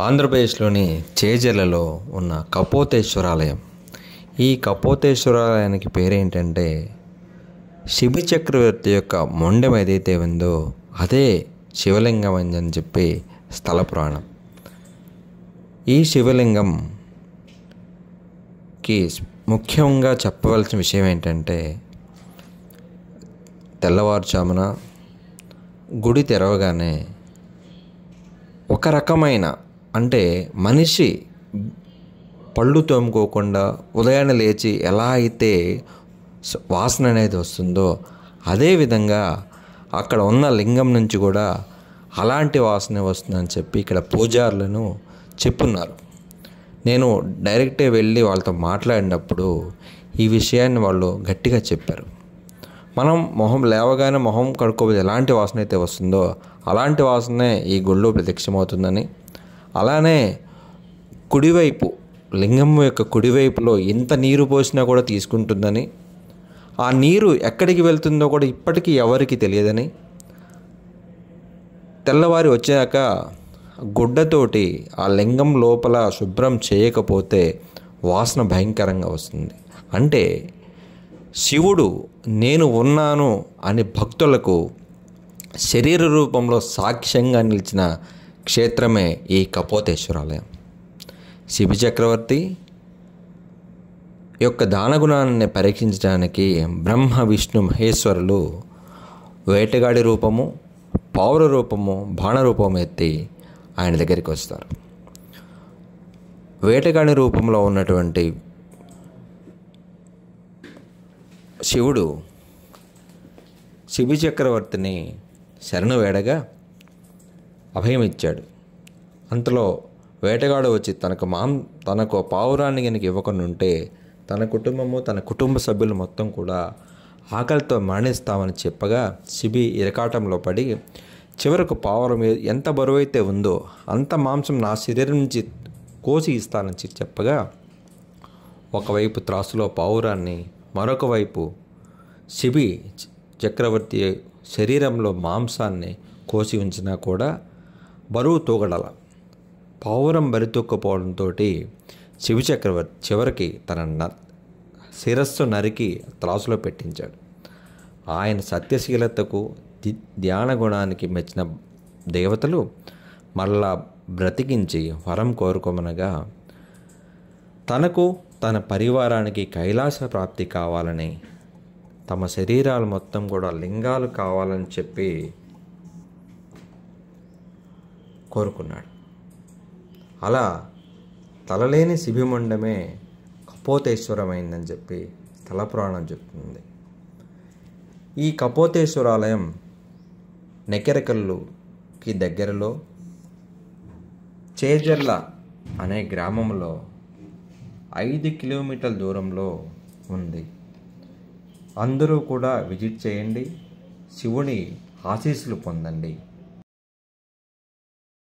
ఆంధ్రప్రదేశ్లోని చేజర్లలో ఉన్న కపోతేశ్వరాలయం. ఈ కపోతేశ్వరాలయానికి పేరేంటంటే శిబి చక్రవర్తి యొక్క మొండెం ఏదైతే ఉందో అదే శివలింగం అని చెప్పి స్థల పురాణం. ఈ శివలింగంకి ముఖ్యంగా చెప్పవలసిన విషయం ఏంటంటే తెల్లవారుజామున గుడి తెరవగానే ఒక రకమైన అంటే మనిషి పళ్ళు తోముకోకుండా ఉదయాన్నే లేచి ఎలా అయితే వాసన అనేది వస్తుందో అదేవిధంగా అక్కడ ఉన్న లింగం నుంచి కూడా అలాంటి వాసన వస్తుందని చెప్పి ఇక్కడ పూజారులను చెప్పున్నారు. నేను డైరెక్ట్గా వెళ్ళి వాళ్ళతో మాట్లాడినప్పుడు ఈ విషయాన్ని వాళ్ళు గట్టిగా చెప్పారు. మనం లేవగానే మొహం కడుక్కోబోతే ఎలాంటి వాసన అయితే వస్తుందో అలాంటి వాసనే ఈ గుళ్ళో ప్రత్యక్షమవుతుందని, అలానే కుడివైపు లింగం యొక్క కుడివైపులో ఎంత నీరు పోసినా కూడా తీసుకుంటుందని, ఆ నీరు ఎక్కడికి వెళ్తుందో కూడా ఇప్పటికీ ఎవరికి తెలియదని, తెల్లవారి వచ్చాక గుడ్డతోటి ఆ లింగం లోపల శుభ్రం చేయకపోతే వాసన భయంకరంగా వస్తుంది. అంటే శివుడు నేను ఉన్నాను అని భక్తులకు శరీర రూపంలో సాక్ష్యంగా నిలిచిన క్షేత్రమే ఈ కపోతేశ్వరాలయం. శిబి చక్రవర్తి యొక్క దానగుణాన్ని పరీక్షించడానికి బ్రహ్మ విష్ణు మహేశ్వరులు వేటగాడి రూపము, పౌర రూపము, బాణ రూపము ఎత్తి ఆయన దగ్గరికి వస్తారు. వేటగాడి రూపంలో ఉన్నటువంటి శివుడు శిబి చక్రవర్తిని శరణు వేడగా అభయం ఇచ్చాడు. అంతలో వేటగాడు వచ్చి తనకు పావురాన్ని కనుక ఇవ్వకుండా ఉంటే తన కుటుంబము తన కుటుంబ సభ్యులు మొత్తం కూడా ఆకలితో మరణిస్తామని చెప్పగా శిబి ఇరకాటంలో పడి చివరకు పావురం ఎంత బరువైతే ఉందో అంత మాంసం నా శరీరం నుంచి కోసి ఇస్తానని చెప్పగా ఒకవైపు త్రాసులో పావురాన్ని, మరొక వైపు శిబి చక్రవర్తి శరీరంలో మాంసాన్ని కోసి ఉంచినా కూడా బరువు తూగడల. పావురం బరితొక్కపోవడంతో శిబి చక్రవర్తి చివరికి తన శిరస్సు నరికి త్రాసులో పెట్టించాడు. ఆయన సత్యశీలతకు ధ్యాన గుణానికి మెచ్చిన దేవతలు మరలా బ్రతికించి వరం కోరుకోమనగా తనకు తన పరివారానికి కైలాస ప్రాప్తి కావాలని, తమ శరీరాలు మొత్తం కూడా లింగాలు కావాలని చెప్పి కోరుకున్నాడు. అలా తలలేని శిబిమండమే కపోతేశ్వరమైందని చెప్పి స్థల పురాణం చెప్తుంది. ఈ కపోతేశ్వరాలయం నెకెరకల్లుకి దగ్గరలో చేజర్ల అనే గ్రామంలో 5 కిలోమీటర్ల దూరంలో ఉంది. అందరూ కూడా విజిట్ చేయండి, శివుని ఆశీస్సులు పొందండి.